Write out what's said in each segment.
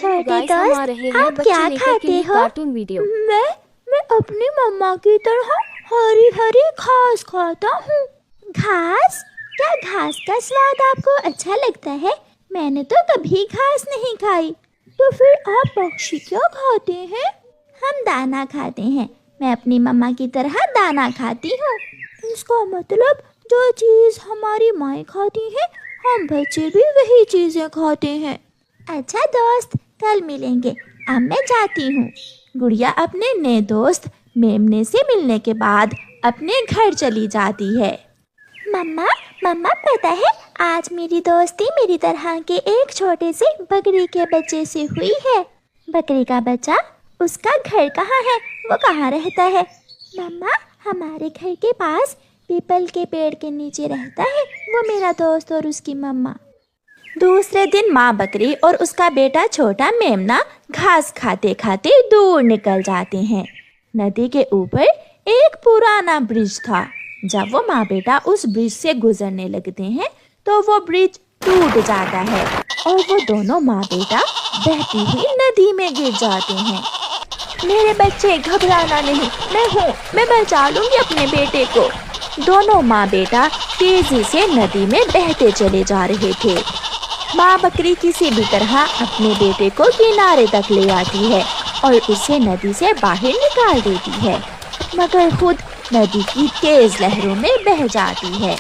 छोटे गाइस हम आ दोस्त, रहे हैं आप बच्चे क्या लेकर के खाते लिए हो? Cartoon video. मैं अपनी मम्मा की तरह हरी हरी घास खाता हूँ। घास? क्या घास का स्वाद आपको अच्छा लगता है? मैंने तो कभी घास नहीं खाई। तो फिर आप पक्षी क्या खाते हैं? हम दाना खाते हैं। मैं अपनी मम्मा की तरह दाना खाती हूँ। इसका मतलब जो चीज़ हमारी माँ खाती है, हम बच्चे भी वही चीज़ें खाते हैं। अच्छा दोस्त, कल मिलेंगे। अब मैं जाती हूँ। गुड़िया अपने नए दोस्त मेमने से मिलने के बाद अपने घर चली जाती है। मम्मा, मम्मा पता है, आज मेरी दोस्ती मेरी तरह के एक छोटे से बकरी के बच्चे से हुई है। बकरी का बच्चा, उसका घर कहाँ है? वो कहाँ रहता है? मम्मा, हमारे घर के पास पीपल के पेड़ के नीचे रहता है वो मेरा दोस्त और उसकी मम्मा। दूसरे दिन माँ बकरी और उसका बेटा छोटा मेमना घास खाते खाते दूर निकल जाते हैं। नदी के ऊपर एक पुराना ब्रिज था। जब वो माँ बेटा उस ब्रिज से गुजरने लगते हैं तो वो ब्रिज टूट जाता है और वो दोनों माँ बेटा बहती हुई नदी में गिर जाते हैं। मेरे बच्चे, घबराना नहीं, मैं हूँ, मैं बचा लूंगी अपने बेटे को। दोनों माँ बेटा तेजी से नदी में बहते चले जा रहे थे। माँ बकरी किसी भी तरह अपने बेटे को किनारे तक ले आती है और उसे नदी से बाहर निकाल देती है, मगर खुद नदी की तेज लहरों में बह जाती है।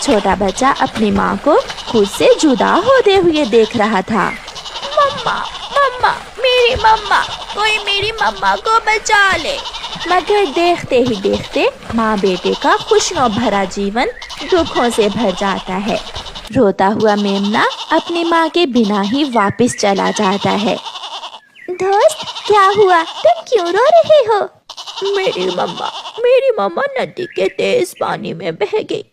छोटा बच्चा अपनी माँ को खुद से जुदा होते हुए देख रहा था। मम्मा, मम्मा, मेरी मम्मा, कोई मेरी मम्मा को बचा ले। मगर देखते ही देखते माँ बेटे का खुशियों भरा जीवन दुखों से भर जाता है। रोता हुआ मेमना अपनी माँ के बिना ही वापस चला जाता है। दोस्त, क्या हुआ? तुम क्यों रो रहे हो? मेरी मम्मा नदी के तेज पानी में बह गई।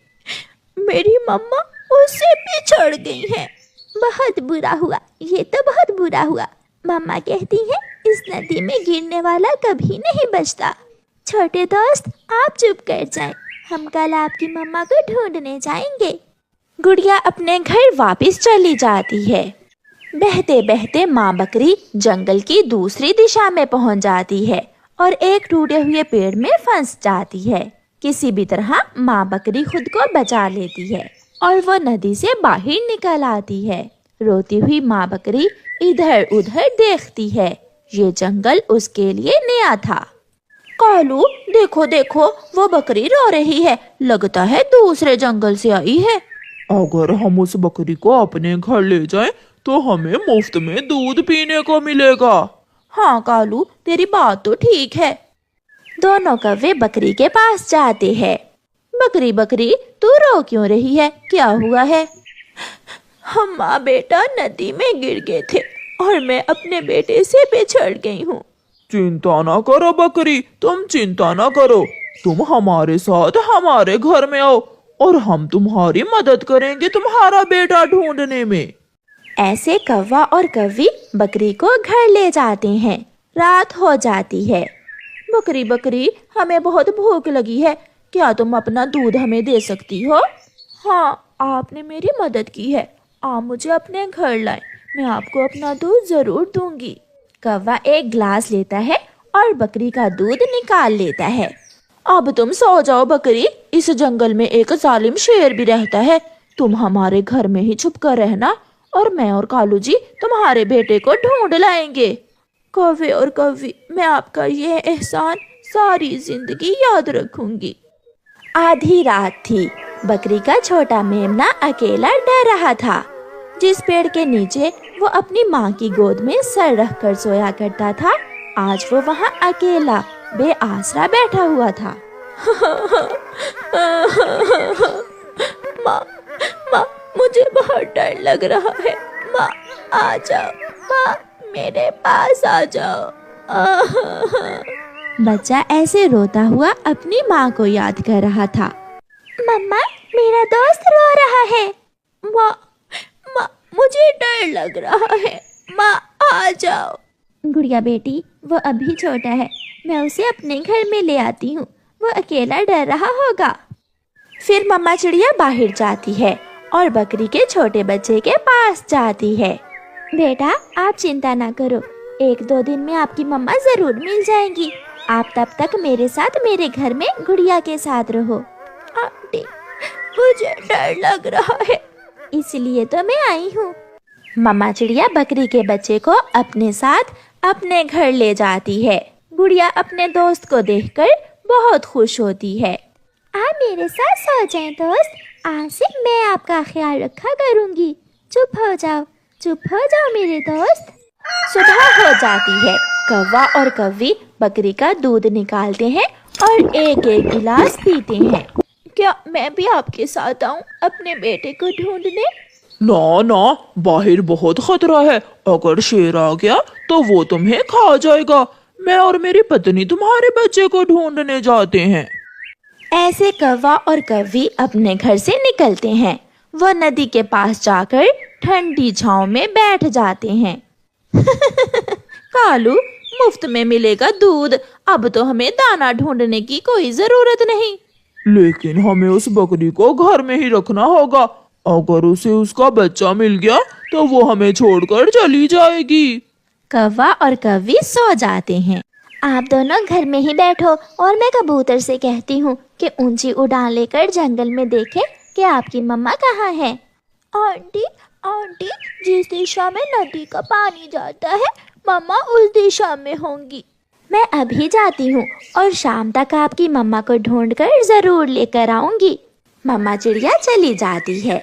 मेरी मम्मा उससे बिछड़ गई है। बहुत बुरा हुआ, ये तो बहुत बुरा हुआ। मम्मा कहती है इस नदी में गिरने वाला कभी नहीं बचता। छोटे दोस्त, आप चुप कर जाएं। हम कल आपकी मम्मा को ढूंढने जाएंगे। गुड़िया अपने घर वापस चली जाती है। बहते बहते माँ बकरी जंगल की दूसरी दिशा में पहुंच जाती है और एक टूटे हुए पेड़ में फंस जाती है। किसी भी तरह माँ बकरी खुद को बचा लेती है और वो नदी से बाहर निकल आती है। रोती हुई माँ बकरी इधर उधर देखती है। ये जंगल उसके लिए नया था। कालू, देखो देखो, वो बकरी रो रही है। लगता है दूसरे जंगल से आई है। अगर हम उस बकरी को अपने घर ले जाएं, तो हमें मुफ्त में दूध पीने को मिलेगा। हाँ कालू, तेरी बात तो ठीक है। दोनों कौवे बकरी के पास जाते हैं। बकरी बकरी, तू रो क्यों रही है? क्या हुआ है? हम माँ बेटा नदी में गिर गए थे और मैं अपने बेटे से बिछड़ गई हूँ। चिंता ना करो बकरी, तुम चिंता ना करो। तुम हमारे साथ हमारे घर में आओ और हम तुम्हारी मदद करेंगे तुम्हारा बेटा ढूंढने में। ऐसे कौवा और कौवी बकरी को घर ले जाते हैं। रात हो जाती है। बकरी बकरी, हमें बहुत भूख लगी है। क्या तुम अपना दूध हमें दे सकती हो? हाँ, आपने मेरी मदद की है। आप मुझे अपने घर लाएं, मैं आपको अपना दूध जरूर दूंगी। कौवा एक गिलास लेता है और बकरी का दूध निकाल लेता है। अब तुम सो जाओ बकरी, इस जंगल में एक जालिम शेर भी रहता है। तुम हमारे घर में ही छुप कर रहना और मैं और कालू जी तुम्हारे बेटे को ढूंढ लाएंगे। कौवे और कौवी, मैं आपका ये एहसान सारी जिंदगी याद रखूंगी। आधी रात थी। बकरी का छोटा मेमना अकेला डर रहा था। जिस पेड़ के नीचे वो अपनी माँ की गोद में सर रखकर सोया करता था, आज वो वहाँ अकेला बेआसरा बैठा हुआ था। माँ, माँ, मुझे बहुत डर लग रहा है। माँ, आ जाओ। माँ, मेरे पास आ जाओ। बच्चा ऐसे रोता हुआ अपनी माँ को याद कर रहा था। मम्मा, मेरा दोस्त रो रहा है। माँ, माँ, मुझे डर लग रहा है। माँ, आ जाओ। गुड़िया बेटी, वो अभी छोटा है, मैं उसे अपने घर में ले आती हूँ। वो अकेला डर रहा होगा। फिर मम्मा चिड़िया बाहर जाती है और बकरी के छोटे बच्चे के पास जाती है। बेटा आप चिंता ना करो, 1-2 दिन में आपकी मम्मा जरूर मिल जाएंगी। आप तब तक मेरे साथ मेरे घर में गुड़िया के साथ रहो। आंटी मुझे डर लग रहा है, इसलिए तो मैं आई हूँ। मम्मा चिड़िया बकरी के बच्चे को अपने साथ अपने घर ले जाती है। गुड़िया अपने दोस्त को देखकर बहुत खुश होती है। आप मेरे साथ सो जाएं दोस्त, आज से मैं आपका ख्याल रखा करूँगी। चुप हो जाओ मेरे दोस्त। सुबह हो जाती है। कौवा और कौवी बकरी का दूध निकालते हैं और एक एक गिलास पीते हैं। क्या मैं भी आपके साथ आऊं अपने बेटे को ढूंढने? ना ना, बाहर बहुत खतरा है, अगर शेर आ गया तो वो तुम्हें खा जाएगा। मैं और मेरी पत्नी तुम्हारे बच्चे को ढूंढने जाते हैं। ऐसे कौवा और कौवी अपने घर से निकलते हैं। वो नदी के पास जाकर ठंडी छांव में बैठ जाते हैं। कालू, मुफ्त में मिलेगा दूध, अब तो हमें दाना ढूंढने की कोई जरूरत नहीं। लेकिन हमें उस बकरी को घर में ही रखना होगा, अगर उसे उसका बच्चा मिल गया तो वो हमें छोड़कर चली जाएगी। कौवा और कौवी सो जाते हैं। आप दोनों घर में ही बैठो और मैं कबूतर से कहती हूँ कि ऊंची उड़ान लेकर जंगल में देखे कि आपकी मम्मा कहाँ है। आंटी आंटी, जिस दिशा में नदी का पानी जाता है मम्मा उस दिशा में होंगी। मैं अभी जाती हूँ और शाम तक आपकी मम्मा को ढूंढकर जरूर लेकर आऊंगी। मम्मा चिड़िया चली जाती है।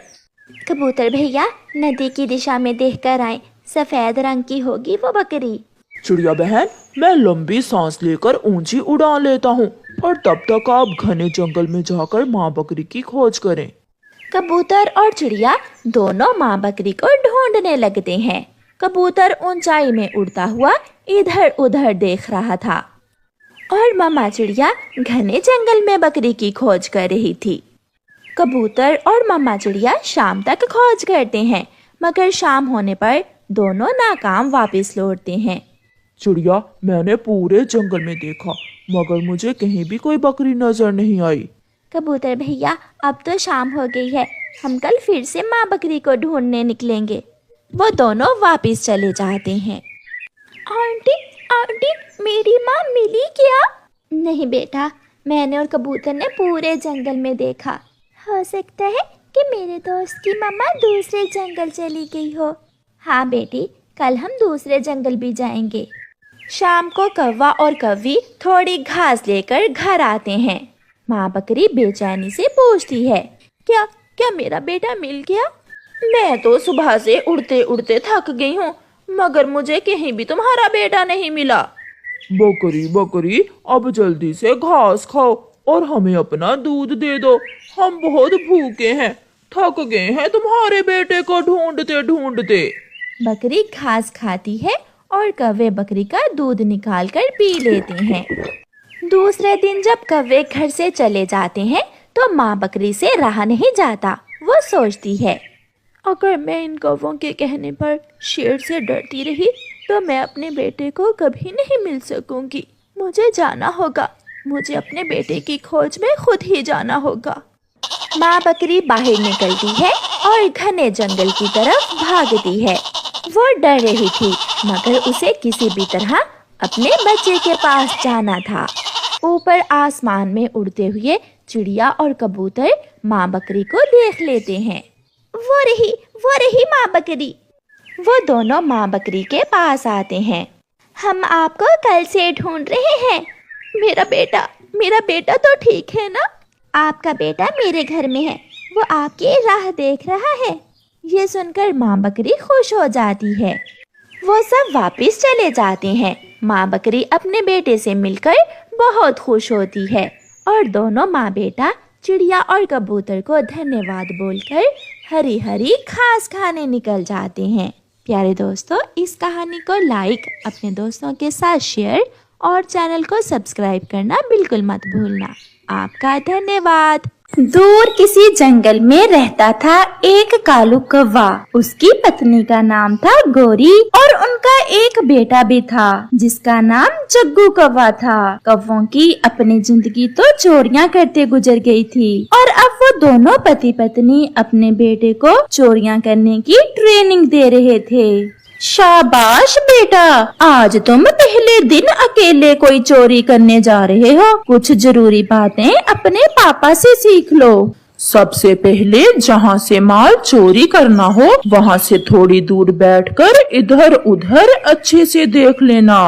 कबूतर भैया नदी की दिशा में देखकर आए, सफेद रंग की होगी वो बकरी। चिड़िया बहन, मैं लंबी सांस लेकर ऊंची उड़ान लेता हूँ और तब तक आप घने जंगल में जाकर माँ बकरी की खोज करें। कबूतर और चिड़िया दोनों माँ बकरी को ढूंढने लगते हैं। कबूतर ऊंचाई में उड़ता हुआ इधर उधर देख रहा था और मामा चिड़िया घने जंगल में बकरी की खोज कर रही थी। कबूतर और मामा चिड़िया शाम तक खोज करते हैं, मगर शाम होने पर दोनों नाकाम वापस लौटते हैं। चिड़िया, मैंने पूरे जंगल में देखा मगर मुझे कहीं भी कोई बकरी नजर नहीं आई। कबूतर भैया अब तो शाम हो गई है, हम कल फिर से माँ बकरी को ढूंढने निकलेंगे। वो दोनों वापस चले जाते हैं। आंटी आंटी, मेरी माँ मिली क्या? नहीं बेटा, मैंने और कबूतर ने पूरे जंगल में देखा। हो सकता है कि मेरे दोस्त की मम्मा दूसरे जंगल चली गई हो। हाँ बेटी, कल हम दूसरे जंगल भी जाएंगे। शाम को कौवा और कौवी थोड़ी घास लेकर घर आते हैं। माँ बकरी बेचैनी से पूछती है, क्या क्या मेरा बेटा मिल गया? मैं तो सुबह से उड़ते उड़ते थक गई हूँ, मगर मुझे कहीं भी तुम्हारा बेटा नहीं मिला। बकरी बकरी, अब जल्दी से घास खाओ और हमें अपना दूध दे दो, हम बहुत भूखे हैं, थक गए हैं तुम्हारे बेटे को ढूंढते ढूंढते। बकरी घास खाती है और कौवे बकरी का दूध निकाल कर पी लेते हैं। दूसरे दिन जब कौवे घर से चले जाते हैं तो माँ बकरी से रहा नहीं जाता। वो सोचती है, अगर मैं इन कौवों के कहने पर शेर से डरती रही तो मैं अपने बेटे को कभी नहीं मिल सकूंगी। मुझे जाना होगा, मुझे अपने बेटे की खोज में खुद ही जाना होगा। माँ बकरी बाहर निकलती है और घने जंगल की तरफ भागती है। वो डर रही थी, मगर उसे किसी भी तरह अपने बच्चे के पास जाना था। ऊपर आसमान में उड़ते हुए चिड़िया और कबूतर माँ बकरी को देख लेते हैं। वो रही माँ बकरी। वो दोनों माँ बकरी के पास आते हैं। हम आपको कल से ढूंढ रहे हैं। मेरा बेटा तो ठीक है ना? आपका बेटा मेरे घर में है, वो आपकी राह देख रहा है। ये सुनकर माँ बकरी खुश हो जाती है। वो सब वापस चले जाते हैं। माँ बकरी अपने बेटे से मिलकर बहुत खुश होती है और दोनों माँ बेटा चिड़िया और कबूतर को धन्यवाद बोलकर हरी हरी घास खाने निकल जाते हैं। प्यारे दोस्तों, इस कहानी को लाइक, अपने दोस्तों के साथ शेयर और चैनल को सब्सक्राइब करना बिल्कुल मत भूलना। आपका धन्यवाद। दूर किसी जंगल में रहता था एक कालू कौवा। उसकी पत्नी का नाम था गोरी और उनका एक बेटा भी था जिसका नाम जग्गू कौवा था। कौवों की अपनी जिंदगी तो चोरियां करते गुजर गई थी और अब वो दोनों पति पत्नी अपने बेटे को चोरियां करने की ट्रेनिंग दे रहे थे। शाबाश बेटा, आज तुम पहले दिन अकेले कोई चोरी करने जा रहे हो। कुछ जरूरी बातें अपने पापा से सीख लो। सबसे पहले जहाँ से माल चोरी करना हो वहाँ से थोड़ी दूर बैठकर इधर उधर अच्छे से देख लेना।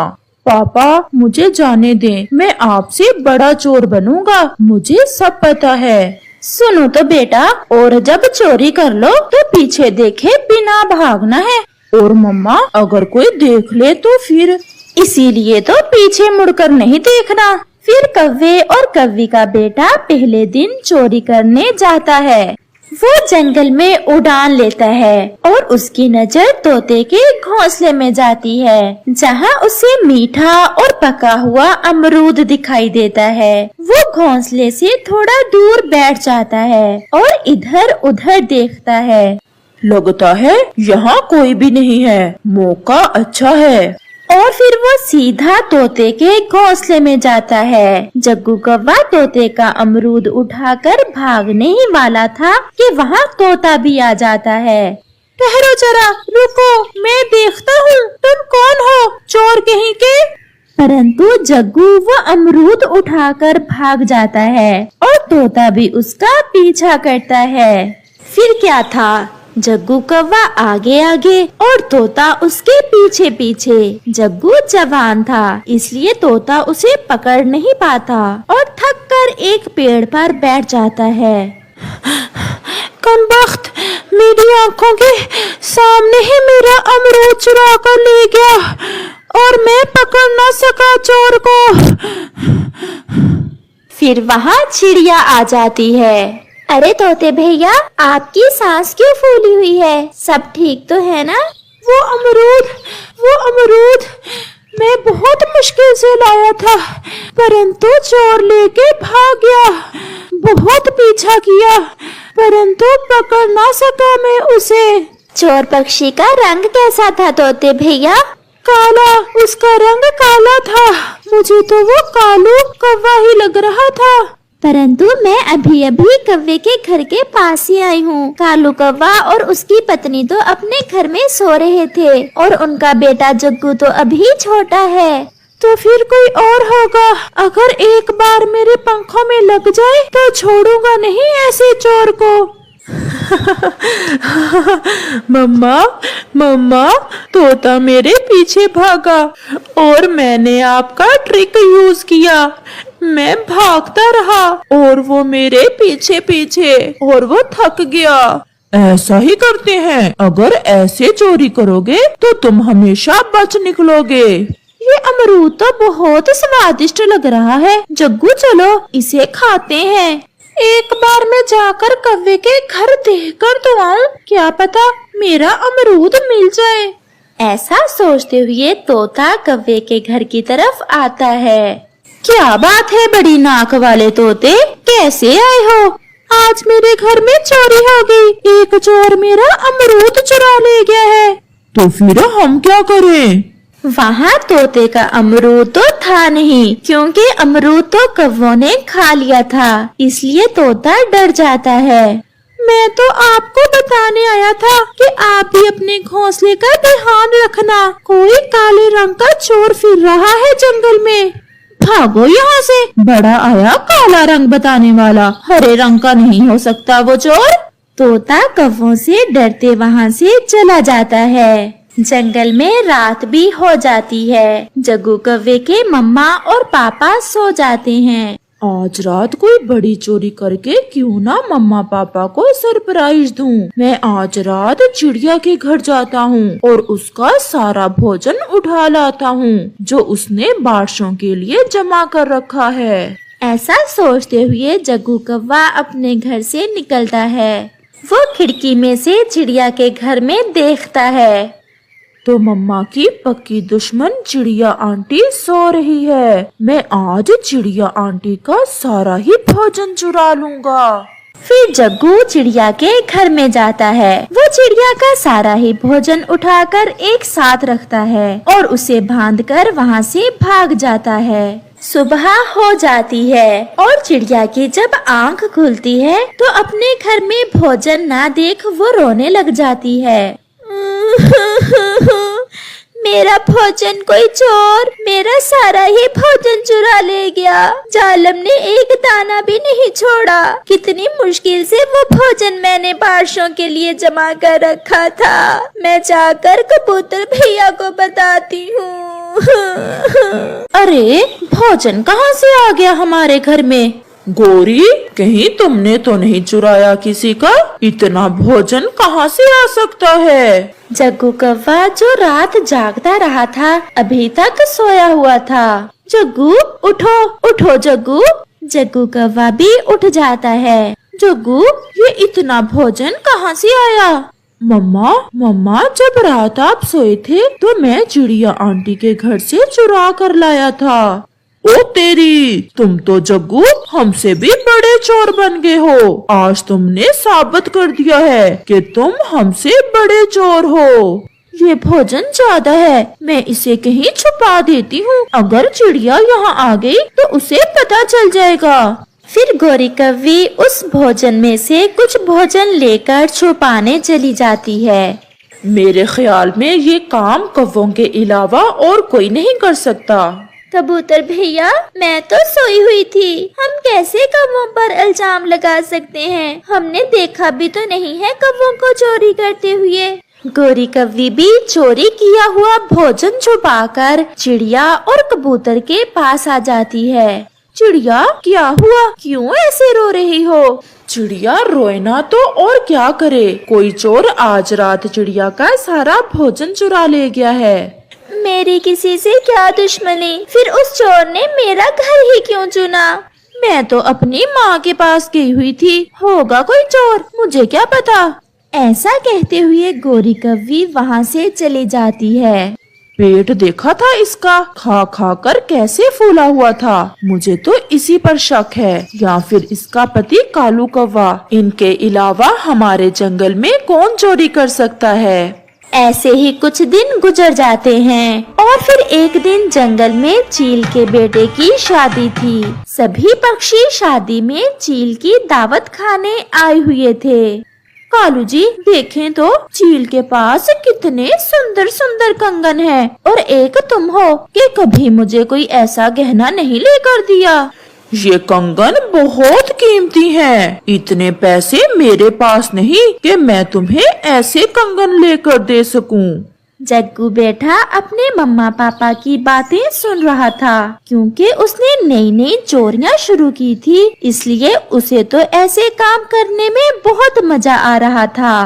पापा मुझे जाने दें, मैं आपसे बड़ा चोर बनूंगा, मुझे सब पता है। सुनो तो बेटा, और जब चोरी कर लो तो पीछे देखे बिना भागना है। और मम्मा अगर कोई देख ले तो फिर? इसीलिए तो पीछे मुड़कर नहीं देखना। फिर कव्वे और कव्वी का बेटा पहले दिन चोरी करने जाता है। वो जंगल में उड़ान लेता है और उसकी नजर तोते के घोंसले में जाती है, जहाँ उसे मीठा और पका हुआ अमरूद दिखाई देता है। वो घोंसले से थोड़ा दूर बैठ जाता है और इधर उधर देखता है। लगता है यहाँ कोई भी नहीं है, मौका अच्छा है। और फिर वो सीधा तोते के घोंसले में जाता है। जग्गू कौवा तोते का अमरूद उठाकर भागने ही वाला था कि वहाँ तोता भी आ जाता है। ठहरो जरा, रुको, मैं देखता हूँ तुम कौन हो, चोर कहीं के। परंतु जग्गू वो अमरूद उठाकर भाग जाता है और तोता भी उसका पीछा करता है। फिर क्या था, जग्गू कौवा आगे आगे और तोता उसके पीछे पीछे। जग्गू जवान था, इसलिए तोता उसे पकड़ नहीं पाता और थक कर एक पेड़ पर बैठ जाता है। कमबख्त, मेरी आंखों के सामने ही मेरा अमरूद चुरा कर ले गया और मैं पकड़ न सका चोर को। फिर वहाँ चिड़िया आ जाती है। अरे तोते भैया, आपकी सांस क्यों फूली हुई है, सब ठीक तो है ना? वो अमरूद मैं बहुत मुश्किल से लाया था, परंतु चोर लेके भाग गया। बहुत पीछा किया परंतु पकड़ ना सका मैं उसे। चोर पक्षी का रंग कैसा था तोते भैया? काला, उसका रंग काला था। मुझे तो वो कालू कौवा ही लग रहा था। परंतु मैं अभी अभी कौवे के घर के पास ही आई हूँ। कालू कौवा और उसकी पत्नी तो अपने घर में सो रहे थे और उनका बेटा जग्गू तो अभी छोटा है। तो फिर कोई और होगा। अगर एक बार मेरे पंखों में लग जाए तो छोड़ूंगा नहीं ऐसे चोर को। मम्मा तोता मेरे पीछे भागा और मैंने आपका ट्रिक यूज किया। मैं भागता रहा और वो मेरे पीछे पीछे और वो थक गया। ऐसा ही करते हैं, अगर ऐसे चोरी करोगे तो तुम हमेशा बच निकलोगे। ये अमरूद तो बहुत स्वादिष्ट लग रहा है। जग्गू चलो इसे खाते हैं। एक बार मैं जाकर कौवे के घर देखकर तो आऊं, क्या पता मेरा अमरूद मिल जाए। ऐसा सोचते हुए तोता कौवे के घर की तरफ आता है। क्या बात है बड़ी नाक वाले तोते, कैसे आए हो? आज मेरे घर में चोरी हो गई, एक चोर मेरा अमरूद चुरा ले गया है। तो फिर हम क्या करें? वहाँ तोते का अमरूद तो था नहीं, क्योंकि अमरूद तो कौवों ने खा लिया था, इसलिए तोता डर जाता है। मैं तो आपको बताने आया था कि आप भी अपने घोंसले का ध्यान रखना। कोई काले रंग का चोर फिर रहा है जंगल में। भागो यहाँ से, बड़ा आया काला रंग बताने वाला, हरे रंग का नहीं हो सकता वो चोर। तोता कौवों से डरते वहाँ से चला जाता है। जंगल में रात भी हो जाती है। जग्गू कौवे के मम्मा और पापा सो जाते हैं। आज रात कोई बड़ी चोरी करके क्यों ना मम्मा पापा को सरप्राइज दूं। मैं आज रात चिड़िया के घर जाता हूँ और उसका सारा भोजन उठा लाता हूँ जो उसने बारिशों के लिए जमा कर रखा है। ऐसा सोचते हुए जग्गू कौवा अपने घर से निकलता है। वो खिड़की में से चिड़िया के घर में देखता है तो मम्मा की पक्की दुश्मन चिड़िया आंटी सो रही है। मैं आज चिड़िया आंटी का सारा ही भोजन चुरा लूंगा। फिर जग्गू चिड़िया के घर में जाता है। वो चिड़िया का सारा ही भोजन उठाकर एक साथ रखता है और उसे बांधकर वहाँ से भाग जाता है। सुबह हो जाती है और चिड़िया की जब आंख खुलती है तो अपने घर में भोजन ना देख वो रोने लग जाती है। मेरा भोजन कोई चोर मेरा सारा ही भोजन चुरा ले गया। जालम ने एक दाना भी नहीं छोड़ा। कितनी मुश्किल से वो भोजन मैंने बारिशों के लिए जमा कर रखा था। मैं जाकर कबूतर भैया को बताती हूँ। अरे भोजन कहाँ से आ गया हमारे घर में? गोरी, कहीं तुमने तो नहीं चुराया किसी का? इतना भोजन कहाँ से आ सकता है? जग्गू कौवा जो रात जागता रहा था अभी तक सोया हुआ था। जग्गू उठो उठो जग्गू। जग्गू कौवा भी उठ जाता है। जग्गू, ये इतना भोजन कहाँ से आया? मम्मा मम्मा, जब रात आप सोए थे तो मैं चिड़िया आंटी के घर से चुरा कर लाया था। ओ तेरी, तुम तो जग्गू हमसे भी बड़े चोर बन गए हो। आज तुमने साबित कर दिया है कि तुम हमसे बड़े चोर हो। ये भोजन ज्यादा है, मैं इसे कहीं छुपा देती हूँ। अगर चिड़िया यहाँ आ गई तो उसे पता चल जाएगा। फिर गोरी कौवी उस भोजन में से कुछ भोजन लेकर छुपाने चली जाती है। मेरे ख्याल में ये काम कौवों के अलावा और कोई नहीं कर सकता। कबूतर भैया, मैं तो सोई हुई थी। हम कैसे कौवों पर इल्जाम लगा सकते हैं? हमने देखा भी तो नहीं है कौवों को चोरी करते हुए। गोरी कौवी भी चोरी किया हुआ भोजन छुपाकर चिड़िया और कबूतर के पास आ जाती है। चिड़िया, क्या हुआ? क्यों ऐसे रो रही हो? चिड़िया रोए ना तो और क्या करे? कोई चोर आज रात चिड़िया का सारा भोजन चुरा ले गया है। मेरी किसी से क्या दुश्मनी? फिर उस चोर ने मेरा घर ही क्यों चुना? मैं तो अपनी माँ के पास गई हुई थी। होगा कोई चोर, मुझे क्या पता। ऐसा कहते हुए गोरी कौवी वहाँ से चली जाती है। पेट देखा था इसका, खा खा कर कैसे फूला हुआ था। मुझे तो इसी पर शक है, या फिर इसका पति कालू कौवा। इनके अलावा हमारे जंगल में कौन चोरी कर सकता है? ऐसे ही कुछ दिन गुजर जाते हैं और फिर एक दिन जंगल में चील के बेटे की शादी थी। सभी पक्षी शादी में चील की दावत खाने आए हुए थे। कालू जी, देखें तो चील के पास कितने सुंदर सुंदर कंगन हैं और एक तुम हो कि कभी मुझे कोई ऐसा गहना नहीं लेकर दिया। ये कंगन बहुत कीमती हैं। इतने पैसे मेरे पास नहीं कि मैं तुम्हें ऐसे कंगन लेकर दे सकूं। जग्गू बेटा अपने मम्मा पापा की बातें सुन रहा था, क्योंकि उसने नई नई चोरियां शुरू की थी, इसलिए उसे तो ऐसे काम करने में बहुत मजा आ रहा था।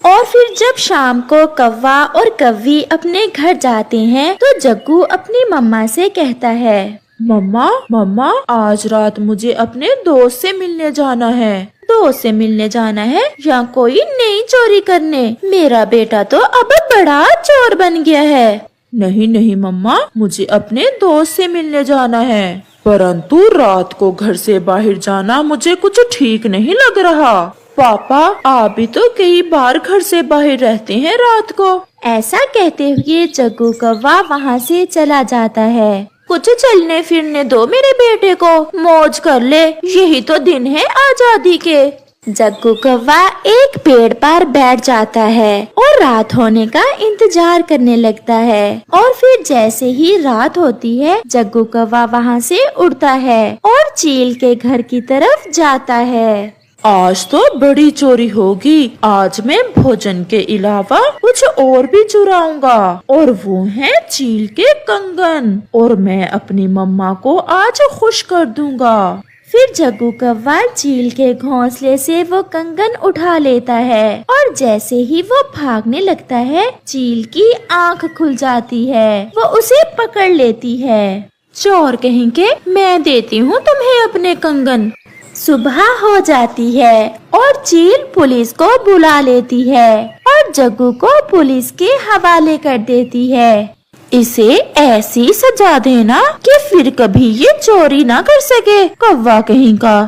और फिर जब शाम को कौवा और कौवी अपने घर जाते हैं तो जग्गू अपनी मम्मा से कहता है, मम्मा मम्मा, आज रात मुझे अपने दोस्त से मिलने जाना है। दोस्त से मिलने जाना है या कोई नई चोरी करने? मेरा बेटा तो अब बड़ा चोर बन गया है। नहीं नहीं मम्मा, मुझे अपने दोस्त से मिलने जाना है, परंतु रात को घर से बाहर जाना मुझे कुछ ठीक नहीं लग रहा। पापा, आप भी तो कई बार घर से बाहर रहते हैं रात को। ऐसा कहते हुए जग्गू कौवा वहाँ से चला जाता है। कुछ चलने फिरने दो मेरे बेटे को, मौज कर ले, यही तो दिन है आजादी के। जग्गू कौवा एक पेड़ पर बैठ जाता है और रात होने का इंतजार करने लगता है। और फिर जैसे ही रात होती है जग्गू कौवा वहाँ से उड़ता है और चील के घर की तरफ जाता है। आज तो बड़ी चोरी होगी। आज मैं भोजन के अलावा कुछ और भी चुराऊंगा, और वो है चील के कंगन, और मैं अपनी मम्मा को आज खुश कर दूंगा। फिर जग्गू कौवा चील के घोंसले से वो कंगन उठा लेता है और जैसे ही वो भागने लगता है चील की आंख खुल जाती है। वो उसे पकड़ लेती है। चोर कहीं के, मैं देती हूँ तुम्हें अपने कंगन। सुबह हो जाती है और चील पुलिस को बुला लेती है और जग्गू को पुलिस के हवाले कर देती है। इसे ऐसी सजा देना कि फिर कभी ये चोरी ना कर सके, कौवा कहीं का।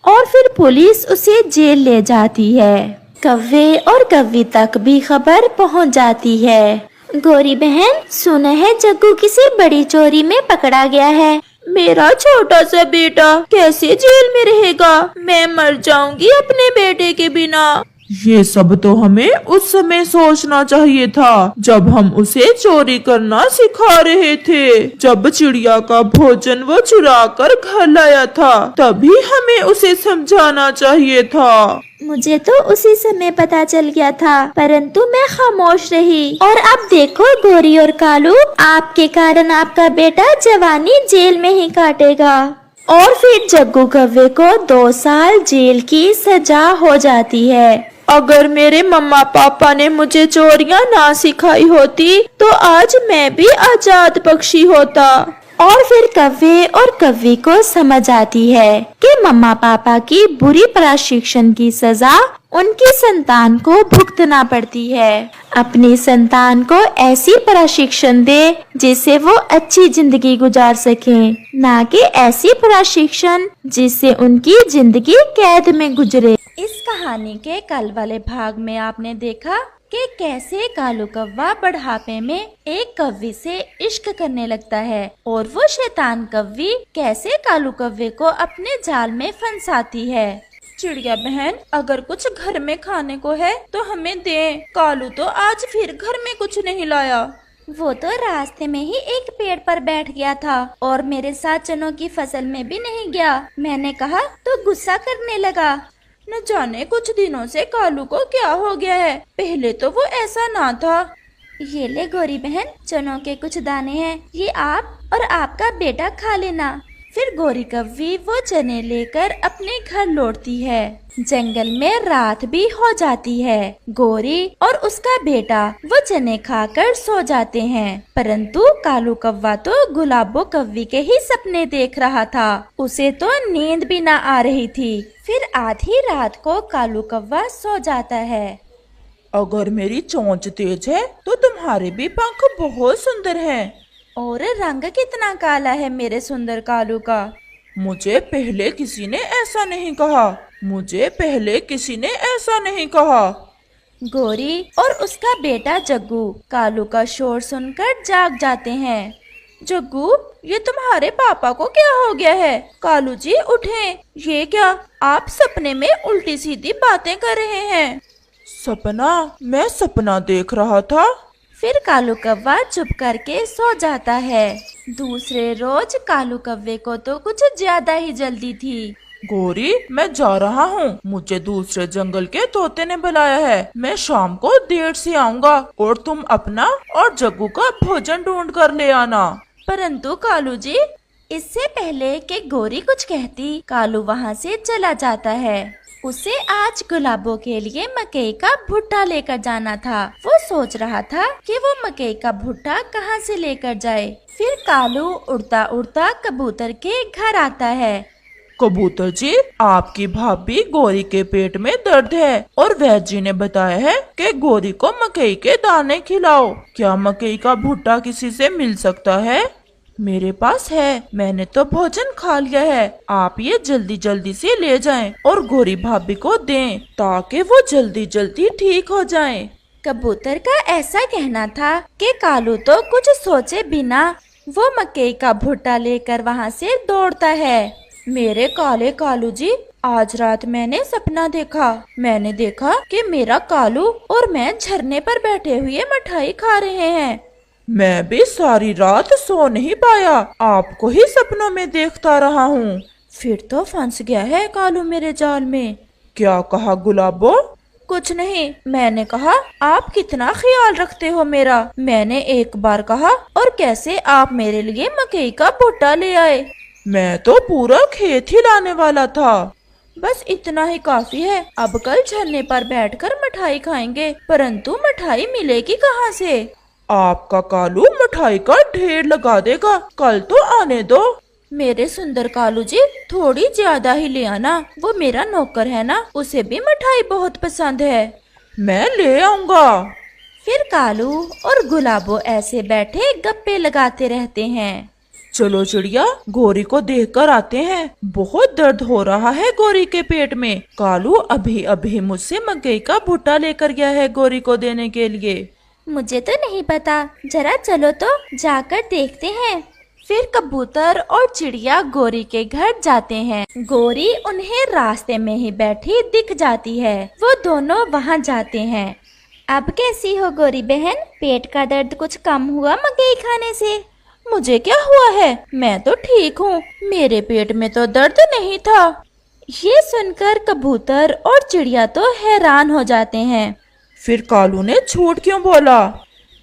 और फिर पुलिस उसे जेल ले जाती है। कौवे और कौवी तक भी खबर पहुंच जाती है। गोरी बहन, सुना है जग्गू किसी बड़ी चोरी में पकड़ा गया है। मेरा छोटा सा बेटा कैसे जेल में रहेगा? मैं मर जाऊंगी अपने बेटे के बिना। ये सब तो हमें उस समय सोचना चाहिए था जब हम उसे चोरी करना सिखा रहे थे। जब चिड़िया का भोजन वो चुरा कर घर लाया था तभी हमें उसे समझाना चाहिए था। मुझे तो उसी समय पता चल गया था, परंतु मैं खामोश रही। और अब देखो गोरी और कालू, आपके कारण आपका बेटा जवानी जेल में ही काटेगा। और फिर जग्गू कव्वे को 2 साल जेल की सजा हो जाती है। अगर मेरे मम्मा पापा ने मुझे चोरियां ना सिखाई होती तो आज मैं भी आजाद पक्षी होता। और फिर कव्वे और कव्वी को समझ आती है कि मम्मा पापा की बुरी प्रशिक्षण की सजा उनकी संतान को भुगतना पड़ती है। अपनी संतान को ऐसी प्रशिक्षण दे जिससे वो अच्छी जिंदगी गुजार सकें, ना कि ऐसी प्रशिक्षण जिससे उनकी जिंदगी कैद में गुजरे। इस कहानी के कल वाले भाग में आपने देखा कि कैसे कालू कव्वा बुढ़ापे में एक कव्वी से इश्क करने लगता है और वो शैतान कव्वी कैसे कालू कव्वे को अपने जाल में फंसाती है। चिड़िया बहन, अगर कुछ घर में खाने को है तो हमें दे। कालू तो आज फिर घर में कुछ नहीं लाया। वो तो रास्ते में ही एक पेड़ पर बैठ गया था और मेरे साथ चनों की फसल में भी नहीं गया। मैंने कहा तो गुस्सा करने लगा। न जाने कुछ दिनों से कालू को क्या हो गया है, पहले तो वो ऐसा ना था। ये ले गोरी बहन, चनों के कुछ दाने हैं, ये आप और आपका बेटा खा लेना। फिर गोरी कव्वी वो चने लेकर अपने घर लौटती है। जंगल में रात भी हो जाती है। गोरी और उसका बेटा वो चने खाकर सो जाते हैं, परंतु कालू कव्वा तो गुलाबो कव्वी के ही सपने देख रहा था। उसे तो नींद भी ना आ रही थी। फिर आधी रात को कालू कव्वा सो जाता है। अगर मेरी चोंच तेज है तो तुम्हारे भी पंख बहुत सुंदर हैं। और रंग कितना काला है मेरे सुंदर कालू का। मुझे पहले किसी ने ऐसा नहीं कहा। मुझे पहले किसी ने ऐसा नहीं कहा। गोरी और उसका बेटा जग्गू कालू का शोर सुनकर जाग जाते हैं। जग्गू, ये तुम्हारे पापा को क्या हो गया है? कालू जी उठें। ये क्या, आप सपने में उल्टी सीधी बातें कर रहे हैं? सपना? मैं सपना देख रहा था। फिर कालू कव्वा चुप करके सो जाता है। दूसरे रोज कालू कव्वे को तो कुछ ज्यादा ही जल्दी थी। गोरी, मैं जा रहा हूँ। मुझे दूसरे जंगल के तोते ने बुलाया है। मैं शाम को देर से आऊँगा और तुम अपना और जग्गू का भोजन ढूंढ कर ले आना। परंतु कालू जी, इससे पहले कि गोरी कुछ कहती, कालू वहाँ से चला जाता है। उसे आज गुलाबों के लिए मकई का भुट्टा लेकर जाना था। वो सोच रहा था कि वो मकई का भुट्टा कहाँ से लेकर जाए। फिर कालू उड़ता उड़ता कबूतर के घर आता है। कबूतर जी, आपकी भाभी गोरी के पेट में दर्द है और वैद्य जी ने बताया है कि गोरी को मकई के दाने खिलाओ। क्या मकई का भुट्टा किसी से मिल सकता है? मेरे पास है, मैंने तो भोजन खा लिया है। आप ये जल्दी जल्दी से ले जाएं और गोरी भाभी को दें ताकि वो जल्दी जल्दी ठीक हो जाएं। कबूतर का ऐसा कहना था कि कालू तो कुछ सोचे बिना वो मकई का भुट्टा लेकर वहाँ से दौड़ता है। मेरे काले कालू जी, आज रात मैंने सपना देखा। मैंने देखा कि मेरा कालू और मैं झरने पर बैठे हुए मिठाई खा रहे हैं। मैं भी सारी रात सो नहीं पाया, आपको ही सपनों में देखता रहा हूँ। फिर तो फंस गया है कालू मेरे जाल में। क्या कहा गुलाबो? कुछ नहीं, मैंने कहा आप कितना ख्याल रखते हो मेरा। मैंने एक बार कहा और कैसे आप मेरे लिए मकई का भुट्टा ले आए। मैं तो पूरा खेत ही लाने वाला था। बस इतना ही काफी है। अब कल झरने पर बैठकर मिठाई खाएंगे, परंतु मिठाई मिलेगी कहाँ से? आपका कालू मिठाई का ढेर लगा देगा, कल तो आने दो। मेरे सुंदर कालू जी, थोड़ी ज्यादा ही ले आना। वो मेरा नौकर है ना, उसे भी मिठाई बहुत पसंद है। मैं ले आऊंगा। फिर कालू और गुलाबो ऐसे बैठे गप्पे लगाते रहते हैं। चलो चिड़िया, गोरी को देखकर आते हैं। बहुत दर्द हो रहा है गोरी के पेट में। कालू अभी अभी मुझसे मकई का भुट्टा लेकर गया है गोरी को देने के लिए। मुझे तो नहीं पता, जरा चलो तो जाकर देखते हैं। फिर कबूतर और चिड़िया गोरी के घर जाते हैं। गोरी उन्हें रास्ते में ही बैठी दिख जाती है। वो दोनों वहाँ जाते हैं। अब कैसी हो गोरी बहन? पेट का दर्द कुछ कम हुआ मकई खाने से? मुझे क्या हुआ है, मैं तो ठीक हूँ, मेरे पेट में तो दर्द नहीं था। ये सुनकर कबूतर और चिड़िया तो हैरान हो जाते हैं। फिर कालू ने झूठ क्यों बोला?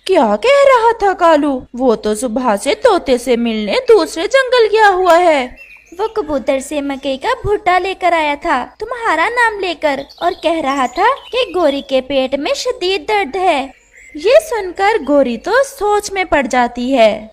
क्या कह रहा था कालू? वो तो सुबह से तोते से मिलने दूसरे जंगल गया हुआ है। वो कबूतर से मकई का भुट्टा लेकर आया था तुम्हारा नाम लेकर, और कह रहा था कि गोरी के पेट में शदीद दर्द है। ये सुनकर गोरी तो सोच में पड़ जाती है।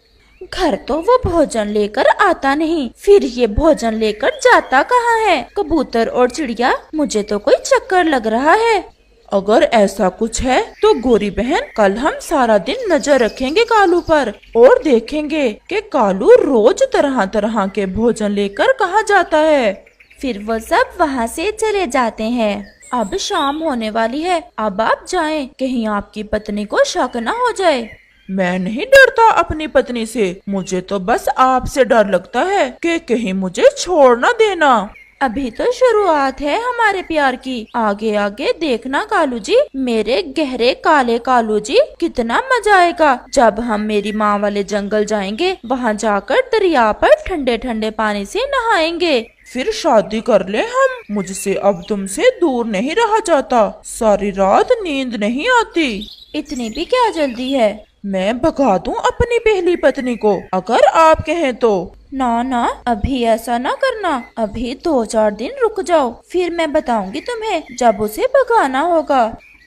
घर तो वो भोजन लेकर आता नहीं, फिर ये भोजन लेकर जाता कहाँ है? कबूतर और चिड़िया, मुझे तो कोई चक्कर लग रहा है। अगर ऐसा कुछ है तो गोरी बहन, कल हम सारा दिन नजर रखेंगे कालू पर और देखेंगे कि कालू रोज तरह तरह के भोजन लेकर कहाँ जाता है। फिर वो सब वहाँ से चले जाते हैं। अब शाम होने वाली है, अब आप जाएं, कहीं आपकी पत्नी को शक न हो जाए। मैं नहीं डरता अपनी पत्नी से, मुझे तो बस आपसे डर लगता है कि कहीं मुझे छोड़ न देना। अभी तो शुरुआत है हमारे प्यार की, आगे आगे देखना कालू जी, मेरे गहरे काले कालू जी, कितना मजा आएगा जब हम मेरी माँ वाले जंगल जाएंगे। वहाँ जाकर दरिया पर ठंडे ठंडे पानी से नहाएंगे। फिर शादी कर ले हम, मुझसे अब तुमसे दूर नहीं रहा जाता, सारी रात नींद नहीं आती। इतनी भी क्या जल्दी है? मैं भगा दूं अपनी पहली पत्नी को, अगर आप कहें तो। ना ना, अभी ऐसा ना करना, अभी 2-4 दिन रुक जाओ, फिर मैं बताऊंगी तुम्हें जब उसे भगाना होगा।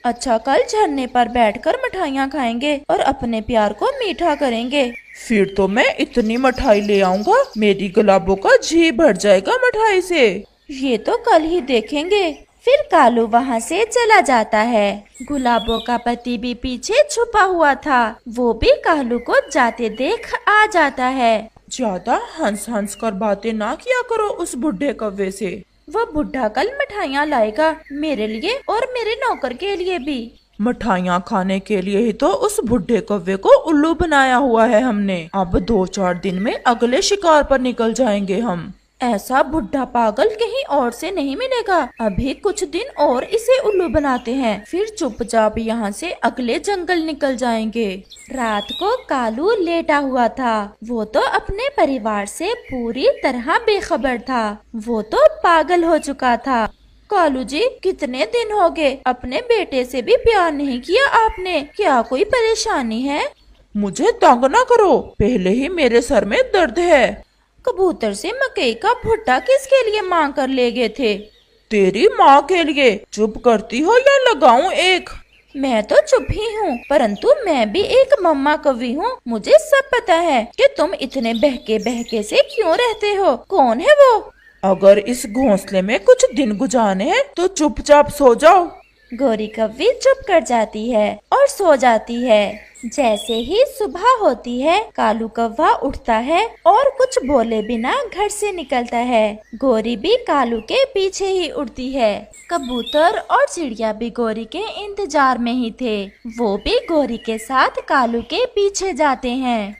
अच्छा, कल झरने पर बैठकर मिठाइयाँ खाएंगे और अपने प्यार को मीठा करेंगे। फिर तो मैं इतनी मिठाई ले आऊंगा, मेरी गुलाबों का जी भर जाएगा मिठाई से। ये तो कल ही देखेंगे। फिर कालू वहाँ से चला जाता है। गुलाबों का पति भी पीछे छुपा हुआ था, वो भी कालू को जाते देख आ जाता है। ज्यादा हंस हंस कर बातें ना किया करो उस बुढ़े कौवे से। वो बुढ़ा कल मिठाइयाँ लाएगा मेरे लिए और मेरे नौकर के लिए भी। मिठाइयाँ खाने के लिए ही तो उस बुढ़े कौवे को उल्लू बनाया हुआ है हमने। अब 2-4 दिन में अगले शिकार पर निकल जाएंगे हम। ऐसा बुढ़ा पागल कहीं और से नहीं मिलेगा। अभी कुछ दिन और इसे उल्लू बनाते हैं, फिर चुपचाप यहाँ से अगले जंगल निकल जाएंगे। रात को कालू लेटा हुआ था, वो तो अपने परिवार से पूरी तरह बेखबर था, वो तो पागल हो चुका था। कालू जी, कितने दिन हो गए, अपने बेटे से भी प्यार नहीं किया आपने, क्या कोई परेशानी है? मुझे तंग ना करो, पहले ही मेरे सर में दर्द है। कबूतर से मकई का भुट्टा किसके लिए मांग कर ले गए थे? तेरी माँ के लिए। चुप करती हो या लगाऊं एक? मैं तो चुप ही हूँ, परंतु मैं भी एक मम्मा कवि हूँ, मुझे सब पता है कि तुम इतने बहके बहके से क्यों रहते हो। कौन है वो? अगर इस घोंसले में कुछ दिन गुजारने हैं तो चुपचाप सो जाओ। गोरी कव्वी चुप कर जाती है और सो जाती है। जैसे ही सुबह होती है, कालू कौवा उठता है और कुछ बोले बिना घर से निकलता है। गोरी भी कालू के पीछे ही उड़ती है। कबूतर और चिड़िया भी गोरी के इंतजार में ही थे, वो भी गोरी के साथ कालू के पीछे जाते हैं।